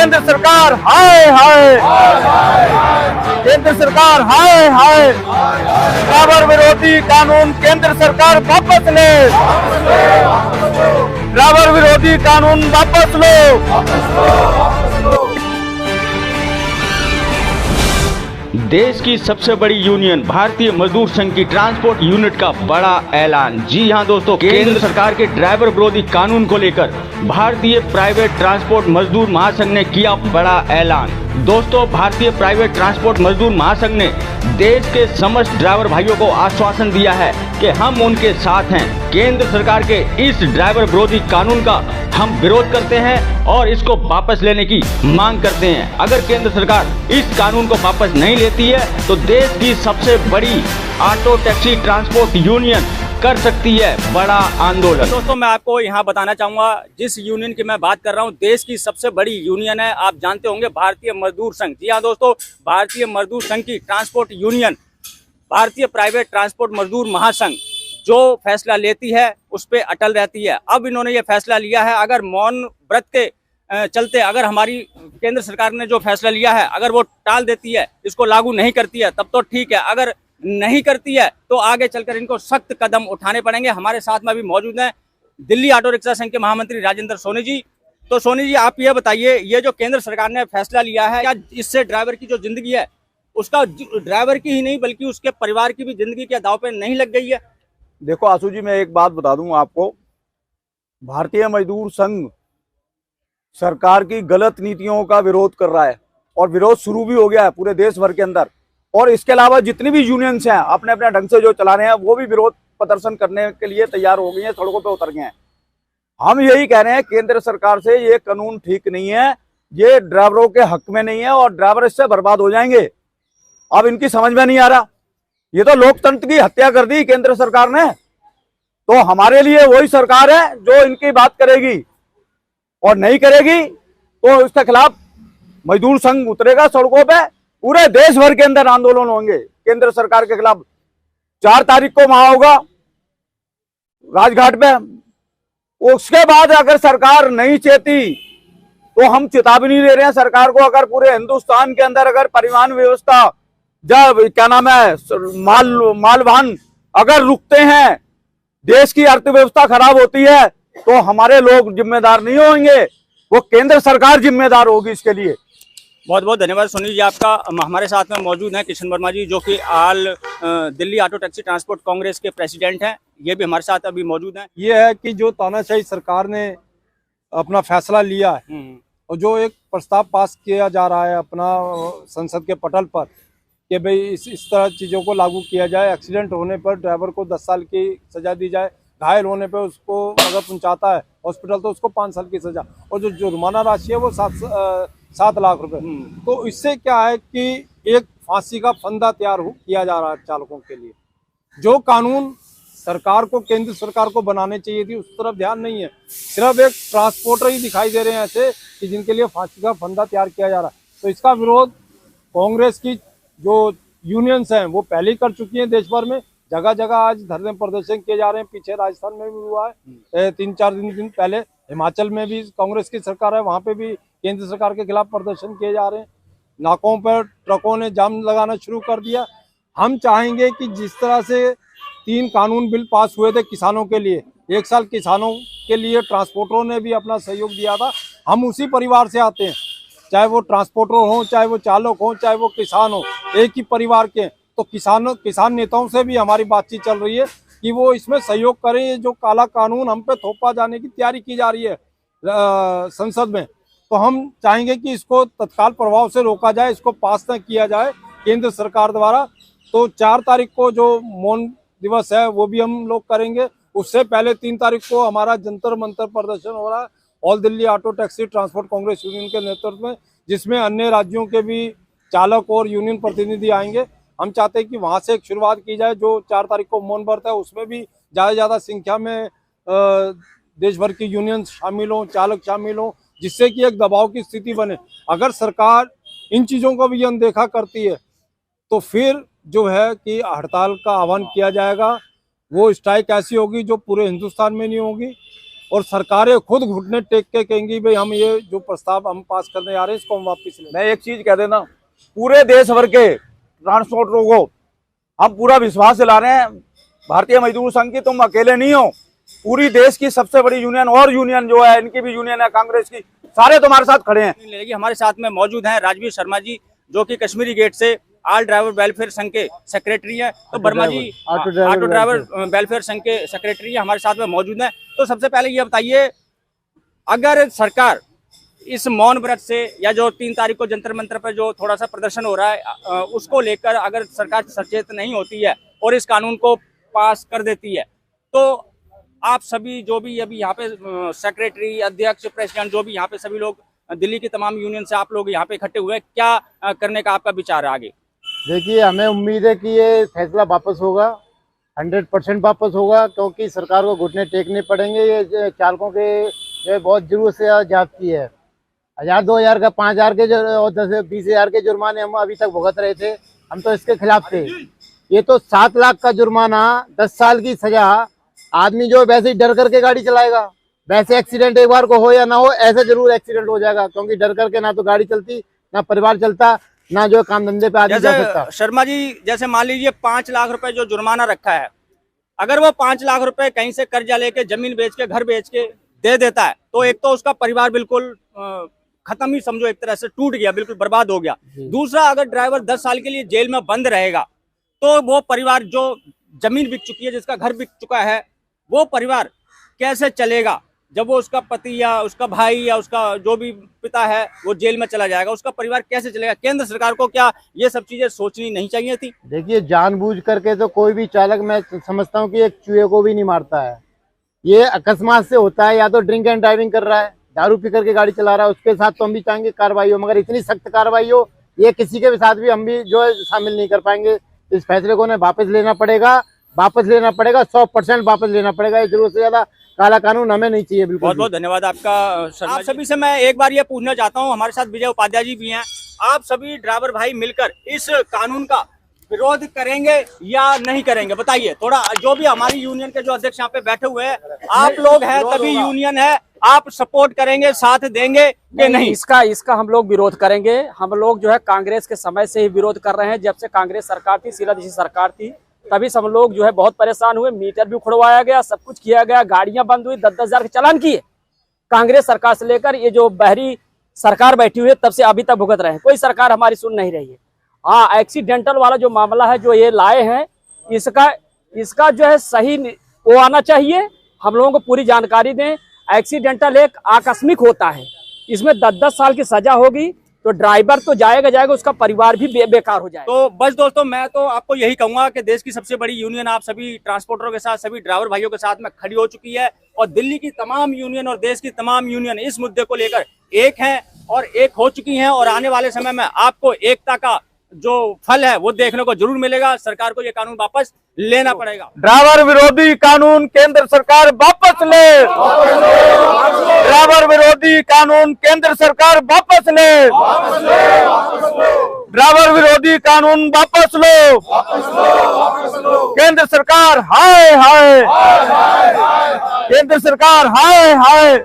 केंद्र सरकार हाय हाय, केंद्र सरकार हाय हाय, ड्राइवर विरोधी कानून केंद्र सरकार वापस ले, ड्राइवर विरोधी कानून वापस लो। देश की सबसे बड़ी यूनियन भारतीय मजदूर संघ की ट्रांसपोर्ट यूनिट का बड़ा ऐलान। जी हां दोस्तों, केंद्र सरकार के ड्राइवर विरोधी कानून को लेकर भारतीय प्राइवेट ट्रांसपोर्ट मजदूर महासंघ ने किया बड़ा ऐलान। दोस्तों, भारतीय प्राइवेट ट्रांसपोर्ट मजदूर महासंघ ने देश के समस्त ड्राइवर भाइयों को आश्वासन दिया है कि हम उनके साथ हैं। केंद्र सरकार के इस ड्राइवर विरोधी कानून का हम विरोध करते हैं और इसको वापस लेने की मांग करते हैं। अगर केंद्र सरकार इस कानून को वापस नहीं लेती है तो देश की सबसे बड़ी ऑटो टैक्सी ट्रांसपोर्ट यूनियन कर सकती है बड़ा आंदोलन। दोस्तों, मैं आपको यहाँ बताना चाहूंगा, जिस यूनियन की मैं बात कर रहा हूँ देश की सबसे बड़ी यूनियन है, आप जानते होंगे, भारतीय मजदूर संघ। जी हाँ दोस्तों, भारतीय मजदूर संघ की ट्रांसपोर्ट यूनियन भारतीय प्राइवेट ट्रांसपोर्ट मजदूर महासंघ जो फैसला लेती है उस पर अटल रहती है। अब इन्होंने ये फैसला लिया है, अगर मौन व्रत के चलते अगर हमारी केंद्र सरकार ने जो फैसला लिया है अगर वो टाल देती है, इसको लागू नहीं करती है, तब तो ठीक है। अगर नहीं करती है तो आगे चलकर इनको सख्त कदम उठाने पड़ेंगे। हमारे साथ में अभी मौजूद हैं दिल्ली ऑटो रिक्शा संघ के महामंत्री राजेंद्र सोनी जी। तो सोनी जी, आप ये बताइए, ये जो केंद्र सरकार ने फैसला लिया है, क्या इससे ड्राइवर की जो जिंदगी है उसका, ड्राइवर की ही नहीं बल्कि उसके परिवार की भी जिंदगी क्या दांव पे नहीं लग गई है? देखो आशु जी, मैं एक बात बता दूं आपको, भारतीय मजदूर संघ सरकार की गलत नीतियों का विरोध कर रहा है और विरोध शुरू भी हो गया है पूरे देश भर के अंदर। और इसके अलावा जितनी भी यूनियंस हैं अपने अपने ढंग से जो चला रहे हैं वो भी विरोध प्रदर्शन करने के लिए तैयार हो गई हैं, सड़कों पे उतर गए हैं। हम यही कह रहे हैं केंद्र सरकार से, ये कानून ठीक नहीं है, ये ड्राइवरों के हक में नहीं है और ड्राइवर इससे बर्बाद हो जाएंगे। अब इनकी समझ में नहीं आ रहा, ये तो लोकतंत्र की हत्या कर दी केंद्र सरकार ने। तो हमारे लिए वही सरकार है जो इनकी बात करेगी, और नहीं करेगी तो इसके खिलाफ मजदूर संघ उतरेगा सड़कों पे। पूरे देश भर के अंदर आंदोलन होंगे केंद्र सरकार के खिलाफ। 4 तारीख को वहां होगा राजघाट पे। उसके बाद अगर सरकार नहीं चेती तो हम चेतावनी दे रहे हैं सरकार को, अगर पूरे हिंदुस्तान के अंदर अगर परिवहन व्यवस्था, जब क्या नाम है, मालवाहन अगर रुकते हैं, देश की अर्थव्यवस्था खराब होती है, तो हमारे लोग जिम्मेदार नहीं होंगे, वो केंद्र सरकार जिम्मेदार होगी इसके लिए। बहुत बहुत धन्यवाद सोनी जी आपका। हमारे साथ में मौजूद हैं किशन वर्मा जी, जो कि all Delhi auto taxi transport congress के प्रेसिडेंट हैं। ये भी हमारे साथ अभी मौजूद हैं। ये है कि जो तानाशाही सरकार ने अपना फैसला लिया है और जो एक प्रस्ताव पास किया जा रहा है अपना संसद के पटल पर कि भाई इस तरह चीज़ों को लागू किया जाए। एक्सीडेंट होने पर ड्राइवर को 10 साल की सज़ा दी जाए, घायल होने पर उसको अगर पहुंचाता है हॉस्पिटल तो उसको 5 साल की सज़ा, और जो जुर्माना राशि है वो 7 लाख रुपए। तो इससे क्या है कि एक फांसी का फंदा तैयार किया जा रहा है चालकों के लिए। जो कानून सरकार को, केंद्र सरकार को बनाने चाहिए थी, उस तरफ ध्यान नहीं है। सिर्फ एक ट्रांसपोर्टर ही दिखाई दे रहे हैं ऐसे कि जिनके लिए फांसी का फंदा तैयार किया जा रहा है। तो इसका विरोध कांग्रेस की जो यूनियंस हैं वो पहले ही कर चुकी हैं। देश भर में जगह जगह आज धरने प्रदर्शन किए जा रहे हैं। पीछे राजस्थान में भी हुआ है, 3-4 दिन पहले हिमाचल में भी कांग्रेस की सरकार है, वहाँ पे भी केंद्र सरकार के खिलाफ प्रदर्शन किए जा रहे हैं। नाकों पर ट्रकों ने जाम लगाना शुरू कर दिया। हम चाहेंगे कि जिस तरह से 3 कानून बिल पास हुए थे किसानों के लिए, 1 साल किसानों के लिए ट्रांसपोर्टरों ने भी अपना सहयोग दिया था। हम उसी परिवार से आते हैं, चाहे वो ट्रांसपोर्टर हो, चाहे वो चालक हो, चाहे वो किसान हो, एक ही परिवार के। तो किसान नेताओं से भी हमारी बातचीत चल रही है कि वो इसमें सहयोग करें। ये जो काला कानून हम पे थोपा जाने की तैयारी की जा रही है संसद में, तो हम चाहेंगे कि इसको तत्काल प्रभाव से रोका जाए, इसको पास न किया जाए केंद्र सरकार द्वारा। तो 4 तारीख को जो मौन दिवस है वो भी हम लोग करेंगे। उससे पहले 3 तारीख को हमारा जंतर मंतर प्रदर्शन हो रहा है all Delhi auto taxi transport Congress union के नेतृत्व में, जिसमें अन्य राज्यों के भी चालक और यूनियन प्रतिनिधि आएंगे। हम चाहते हैं कि वहां से एक शुरुआत की जाए। जो 4 तारीख को मौन व्रत है उसमें भी ज़्यादा संख्या में देश भर की यूनियन शामिल हों, चालक शामिल हों, जिससे कि एक दबाव की स्थिति बने। अगर सरकार इन चीज़ों को भी अनदेखा करती है तो फिर जो है कि हड़ताल का आह्वान किया जाएगा। वो स्ट्राइक ऐसी होगी जो पूरे हिंदुस्तान में नहीं होगी। और सरकारें खुद घुटने टेक के कहेंगी भाई हम ये जो प्रस्ताव हम पास करने आ रहे हैं इसको हम वापस लें। मैं एक चीज कह देना, पूरे देश भर के ट्रांसपोर्टरों को हम पूरा विश्वास दिला रहे हैं, भारतीय मजदूर संघ की तुम अकेले नहीं हो, पूरी देश की सबसे बड़ी यूनियन और यूनियन जो है, इनकी भी यूनियन है कांग्रेस की, सारे तुम्हारे साथ खड़े हैं। हमारे साथ में मौजूद हैं राजवीर शर्मा जी, जो कि कश्मीरी गेट से ऑल ड्राइवर वेलफेयर संघ के सेक्रेटरी हैं। तो वर्मा जी ऑटो ड्राइवर वेलफेयर संघ के सेक्रेटरी हैं, हमारे साथ में मौजूद हैं। तो सबसे पहले ये बताइए, अगर सरकार इस मौन व्रत से या जो 3 तारीख को जंतर मंतर पर जो थोड़ा सा प्रदर्शन हो रहा है उसको लेकर अगर सरकार सचेत नहीं होती है और इस कानून को पास कर देती है, तो आप सभी जो भी अभी यहाँ पे सेक्रेटरी, अध्यक्ष, प्रेसिडेंट, जो भी यहाँ पे सभी लोग दिल्ली की तमाम यूनियन से आप लोग यहाँ पे इकट्ठे हुए, क्या करने का आपका विचार है आगे? देखिए, हमें उम्मीद है कि ये फैसला वापस होगा, 100% वापस होगा, क्योंकि सरकार को घुटने टेकने पड़ेंगे। ये चालकों के ये बहुत जरूरत से जाती है। 1000, 2000 का 5000 के और 10-20 के जुर्माने हम अभी तक भुगत रहे थे, हम तो इसके खिलाफ थे। ये तो 7 लाख का जुर्माना, 10 साल की सजा, आदमी जो वैसे ही डर करके गाड़ी चलाएगा। वैसे एक्सीडेंट एक बार को हो या ना हो, ऐसे जरूर एक्सीडेंट हो जाएगा, क्योंकि डर करके ना तो गाड़ी चलती, ना परिवार चलता, ना जो काम धंधे पे आदमी जा सकता। शर्मा जी, जैसे मान लीजिए 5 लाख रुपए जो जुर्माना रखा है, अगर वो 5 लाख रुपए कहीं से कर्जा लेके, जमीन बेच के, घर बेच के दे देता है, तो एक तो उसका परिवार बिल्कुल खत्म ही समझो, एक तरह से टूट गया, बिल्कुल बर्बाद हो गया। दूसरा, अगर ड्राइवर 10 साल के लिए जेल में बंद रहेगा, तो वो परिवार जो जमीन बिक चुकी है, जिसका घर बिक चुका है, वो परिवार कैसे चलेगा जब वो उसका पति या उसका भाई या उसका जो भी पिता है वो जेल में चला जाएगा? उसका परिवार कैसे चलेगा? केंद्र सरकार को क्या ये सब चीजें सोचनी नहीं चाहिए थी? देखिए, जानबूझ करके तो कोई भी चालक, मैं समझता हूँ कि एक चूहे को भी नहीं मारता है। ये अकस्मात से होता है, या तो ड्रिंक एंड ड्राइविंग कर रहा है, दारू पी करके गाड़ी चला रहा है, उसके साथ तो हम भी चाहेंगे कार्रवाई हो, मगर इतनी सख्त कार्रवाई हो, ये किसी के साथ भी हम भी जो है शामिल नहीं कर पाएंगे। इस फैसले को वापस लेना पड़ेगा, 100% वापस लेना पड़ेगा। ये जरूरत से ज्यादा काला कानून हमें नहीं चाहिए। बिल्कुल। बहुत बहुत धन्यवाद आपका। आप सभी से मैं एक बार ये पूछना चाहता हूँ, हमारे साथ विजय उपाध्याय जी भी हैं, आप सभी ड्राइवर भाई मिलकर इस कानून का विरोध करेंगे या नहीं करेंगे? बताइए थोड़ा। जो भी हमारी यूनियन के जो अध्यक्ष यहाँ पे बैठे हुए हैं, आप लोग हैं तभी यूनियन है, आप सपोर्ट करेंगे, साथ देंगे कि नहीं? इसका हम लोग विरोध करेंगे। हम लोग जो है कांग्रेस के समय से ही विरोध कर रहे हैं। जब से कांग्रेस सरकार थी, शीला दीक्षित सरकार थी, तभी से हम लोग जो है बहुत परेशान हुए। मीटर भी उखड़वाया गया, सब कुछ किया गया, गाड़ियां बंद हुई, 10-10 हजार के चालान किए। कांग्रेस सरकार से लेकर ये जो बहरी सरकार बैठी हुई है, तब से अभी तक भुगत रहे हैं। कोई सरकार हमारी सुन नहीं रही है। हाँ, एक्सीडेंटल वाला जो मामला है जो ये लाए हैं, इसका जो है सही वो आना चाहिए। हम लोगों को पूरी जानकारी दें। एक्सीडेंटल एक आकस्मिक होता है, इसमें 10-10 साल की सजा होगी, तो ड्राइवर तो जाएगा, उसका परिवार भी बेकार हो जाएगा। तो बस दोस्तों, मैं तो आपको यही कहूंगा कि देश की सबसे बड़ी यूनियन आप सभी ट्रांसपोर्टरों के साथ, सभी ड्राइवर भाइयों के साथ में खड़ी हो चुकी है, और दिल्ली की तमाम यूनियन और देश की तमाम यूनियन इस मुद्दे को लेकर एक है और एक हो चुकी हैं। और आने वाले समय में आपको एकता का जो फल है वो देखने को जरूर मिलेगा। सरकार को ये कानून वापस लेना पड़ेगा। ड्राइवर विरोधी कानून केंद्र सरकार वापस ले। ड्राइवर विरोधी कानून केंद्र सरकार वापस ले। ड्राइवर विरोधी कानून वापस लो। केंद्र सरकार हाय हाय। केंद्र सरकार हाय हाय।